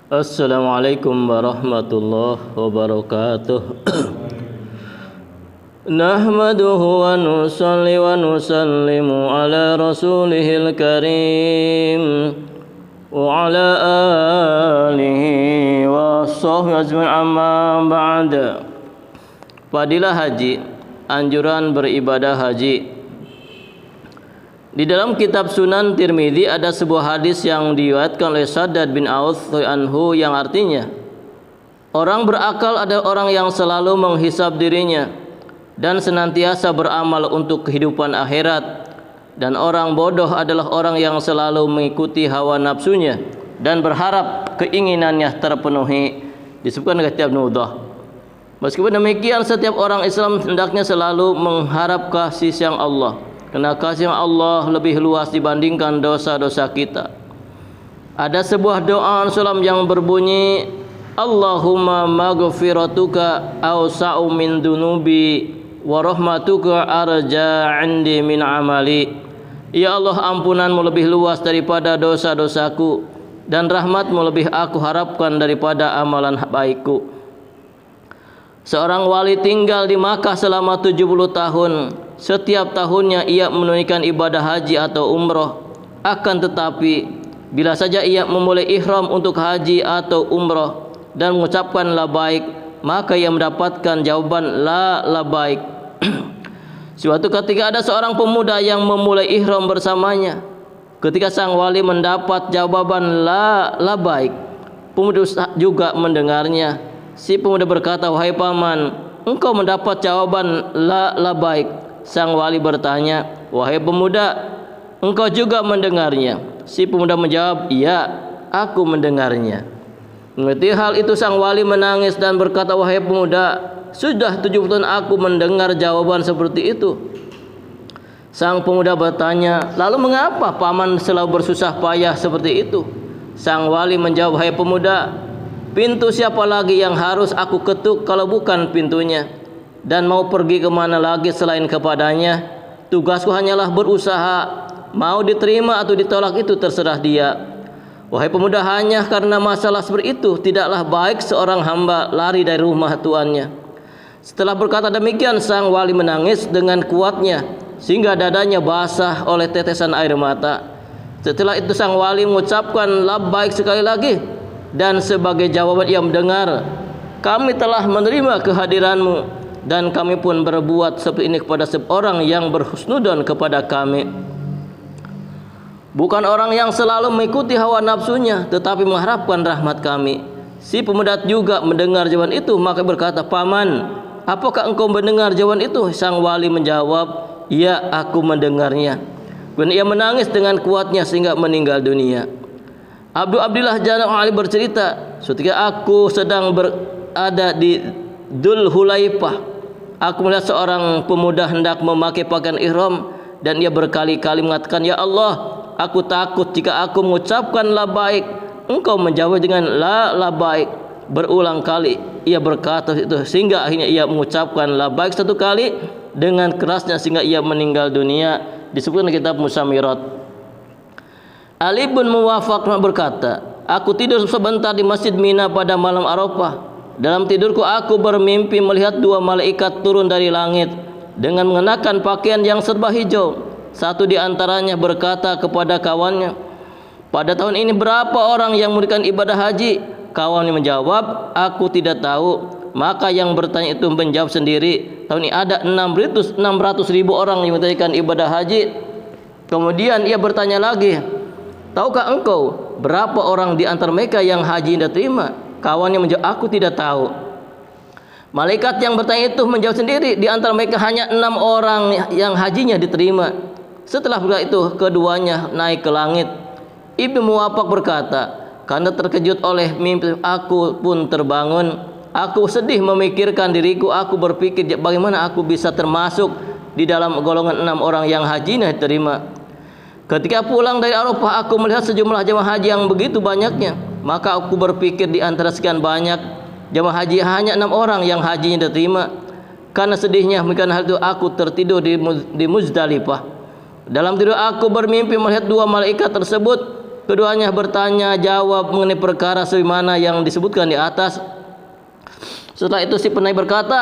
Assalamualaikum warahmatullahi wabarakatuh. Nahmaduhu wa nusalli wa nusallimu ala rasulihil karim wa ala alihi wa sahbihi ajma'in, amma ba'da. Fadilah haji, anjuran beribadah haji. Di dalam kitab Sunan Tirmidzi ada sebuah hadis yang diriwayatkan oleh Shaddad bin Aus anhu yang artinya, orang berakal adalah orang yang selalu menghisab dirinya dan senantiasa beramal untuk kehidupan akhirat, dan orang bodoh adalah orang yang selalu mengikuti hawa nafsunya dan berharap keinginannya terpenuhi. Disebutkan oleh kitab Nudah. Meskipun demikian, setiap orang Islam hendaknya selalu mengharap kasih sayang Allah, karena kasih Allah lebih luas dibandingkan dosa-dosa kita. Ada sebuah doa Rasulullah yang berbunyi, Allahumma maghfiratuka awsa'u min dunubi wa rahmatuka arja 'indi min amali. Ya Allah, ampunanmu lebih luas daripada dosa-dosaku, dan rahmatmu lebih aku harapkan daripada amalan baikku. Seorang wali tinggal di Makkah selama 70 tahun. Setiap tahunnya ia menunaikan ibadah haji atau umroh. Akan tetapi, bila saja ia memulai ihram untuk haji atau umroh dan mengucapkan labaik, maka ia mendapatkan jawaban la labaik. Suatu ketika ada seorang pemuda yang memulai ihram bersamanya. Ketika sang wali mendapat jawaban la labaik, pemuda juga mendengarnya. Si pemuda berkata, wahai paman, engkau mendapat jawaban la labaik. Sang wali bertanya, wahai pemuda, engkau juga mendengarnya? Si pemuda menjawab, iya, aku mendengarnya. Mengerti hal itu, sang wali menangis dan berkata, wahai pemuda, sudah 70 tahun aku mendengar jawaban seperti itu. Sang pemuda bertanya, lalu mengapa paman selalu bersusah payah seperti itu? Sang wali menjawab, wahai pemuda, pintu siapa lagi yang harus aku ketuk kalau bukan pintunya? Dan mau pergi kemana lagi selain kepadanya? Tugasku hanyalah berusaha. Mau diterima atau ditolak itu terserah dia. Wahai pemuda, hanya karena masalah seperti itu tidaklah baik seorang hamba lari dari rumah tuannya. Setelah berkata demikian, sang wali menangis dengan kuatnya sehingga dadanya basah oleh tetesan air mata. Setelah itu sang wali mengucapkan labbaik sekali lagi, dan sebagai jawaban ia mendengar, kami telah menerima kehadiranmu, dan kami pun berbuat seperti ini kepada seorang yang berhusnudzon kepada kami. Bukan orang yang selalu mengikuti hawa nafsunya, tetapi mengharapkan rahmat kami. Si pemuda juga mendengar jawaban itu, maka berkata, paman, apakah engkau mendengar jawaban itu? Sang wali menjawab, ya, aku mendengarnya. Dan ia menangis dengan kuatnya sehingga meninggal dunia. Abdullah Janah Ali bercerita, ketika aku sedang berada di Dzul Hulaifah, aku melihat seorang pemuda hendak memakai pakaian ihram, dan ia berkali-kali mengatakan, ya Allah, aku takut jika aku mengucapkan labaik, engkau menjawab dengan la labaik. Berulang kali ia berkata itu, sehingga akhirnya ia mengucapkan labaik satu kali dengan kerasnya sehingga ia meninggal dunia. Disebutkan dalam kitab Musamirat. Ali bin Muwafaq berkata, aku tidur sebentar di Masjid Mina pada malam Arafah. Dalam tidurku aku bermimpi melihat dua malaikat turun dari langit dengan mengenakan pakaian yang serba hijau. Satu di antaranya berkata kepada kawannya, pada tahun ini berapa orang yang menunaikan ibadah haji? Kawannya menjawab, aku tidak tahu. Maka yang bertanya itu menjawab sendiri, tahun ini ada 600.000 orang yang menunaikan ibadah haji. Kemudian ia bertanya lagi, tahukah engkau berapa orang di antara mereka yang haji tidak terima? Kawannya menjawab, aku tidak tahu. Malaikat yang bertanya itu menjawab sendiri, di antara mereka hanya 6 orang yang hajinya diterima. Setelah itu keduanya naik ke langit. Ibnu Muwafaq berkata, karena terkejut oleh mimpi aku pun terbangun. Aku sedih memikirkan diriku. Aku berpikir bagaimana aku bisa termasuk di dalam golongan 6 orang yang hajinya diterima. Ketika pulang dari Arafah, aku melihat sejumlah jemaah haji yang begitu banyaknya. Maka aku berpikir di antara sekian banyak jemaah haji hanya 6 orang yang hajinya diterima. Karena sedihnya memikirkan hal itu, aku tertidur di Muzdalifah. Dalam tidur aku bermimpi melihat dua malaikat tersebut. Keduanya bertanya jawab mengenai perkara sebagaimana yang disebutkan di atas. Setelah itu si penanya berkata,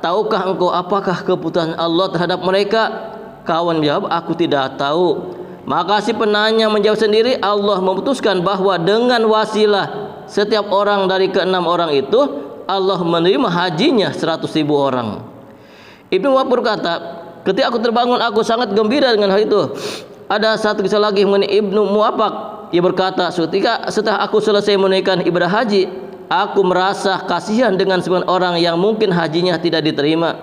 tahukah engkau apakah keputusan Allah terhadap mereka? Kawan menjawab, aku tidak tahu. Maka si penanya menjawab sendiri, Allah memutuskan bahwa dengan wasilah setiap orang dari keenam orang itu, Allah menerima hajinya 100.000 orang. Ibnu Wahab berkata, ketika aku terbangun aku sangat gembira dengan hal itu. Ada satu kisah lagi mengenai Ibnu Muwaffaq. Ia berkata, setelah aku selesai menunaikan ibadah haji, aku merasa kasihan dengan sebagian orang yang mungkin hajinya tidak diterima.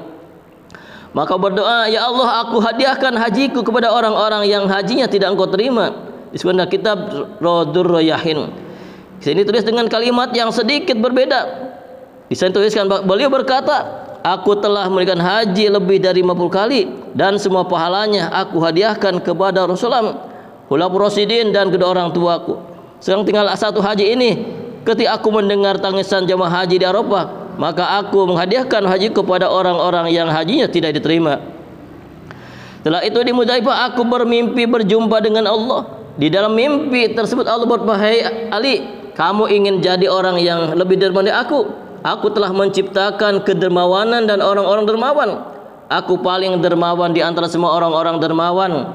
Maka berdoa, ya Allah, aku hadiahkan hajiku kepada orang-orang yang hajinya tidak engkau terima. Disebutkan kitab Radur Rayahin. Di sini tulis dengan kalimat yang sedikit berbeda. Di sini tuliskan, beliau berkata, aku telah menunaikan haji lebih dari 50 kali dan semua pahalanya aku hadiahkan kepada Rasulullah, Khulafaur Rasyidin dan kedua orang tuaku. Sekarang tinggal satu haji ini. Ketika aku mendengar tangisan jamaah haji di Arafah, maka aku menghadiahkan haji kepada orang-orang yang hajinya tidak diterima. Setelah itu di Muzdalifah aku bermimpi berjumpa dengan Allah. Di dalam mimpi tersebut Allah berfirman, "Hai Ali, kamu ingin jadi orang yang lebih dermawan dari aku? Aku telah menciptakan kedermawanan dan orang-orang dermawan. Aku paling dermawan di antara semua orang-orang dermawan.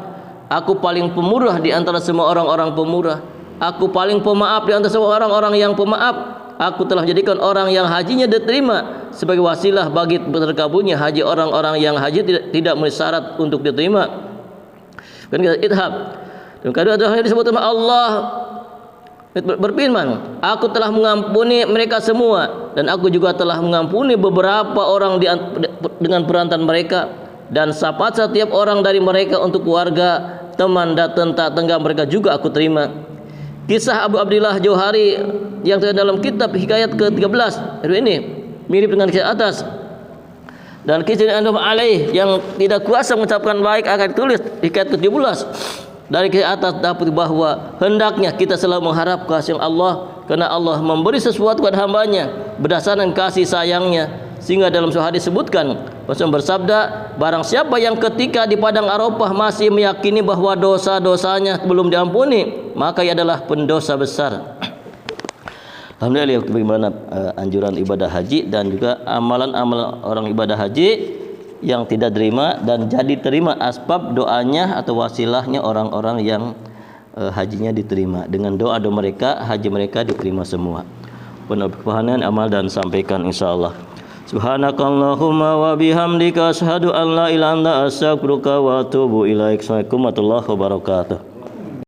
Aku paling pemurah di antara semua orang-orang pemurah. Aku paling pemaaf di antara semua orang-orang yang pemaaf. Aku telah menjadikan orang yang hajinya diterima sebagai wasilah bagi terkabulnya haji orang-orang yang haji tidak memenuhi syarat untuk diterima." Dan idhab. Dan kedua yang disebut Allah berfirman, aku telah mengampuni mereka semua dan aku juga telah mengampuni beberapa orang dengan perantaraan mereka, dan syafaat setiap orang dari mereka untuk keluarga, teman dan tetangga mereka juga aku terima. Kisah Abu Abdillah Johari yang terdapat dalam kitab Hikayat ke-13 ini mirip dengan kisah atas. Dan kisah Anum alaih yang tidak kuasa mengucapkan baik akan ditulis Hikayat ke-17. Dari kisah atas dapat bahwa hendaknya kita selalu mengharap kasih Allah, karena Allah memberi sesuatu kepada hambanya berdasarkan kasih sayangnya. Sehingga dalam suatu hadis disebutkan, Rasulullah bersabda, barang siapa yang ketika di padang Arafah masih meyakini bahwa dosa-dosanya belum diampuni, maka ia adalah pendosa besar. Alhamdulillah, bagaimana anjuran ibadah haji dan juga amalan-amalan orang ibadah haji yang tidak terima dan jadi terima asbab doanya atau wasilahnya orang-orang yang hajinya diterima. Dengan doa-doa mereka, haji mereka diterima semua. Penahanan amal dan sampaikan insyaallah. Subhanakallahumma wa bihamdika asyhadu an la ilaha illa anta astaghfiruka wa atubu ilaik. Assalamualaikum warahmatullahi wabarakatuh.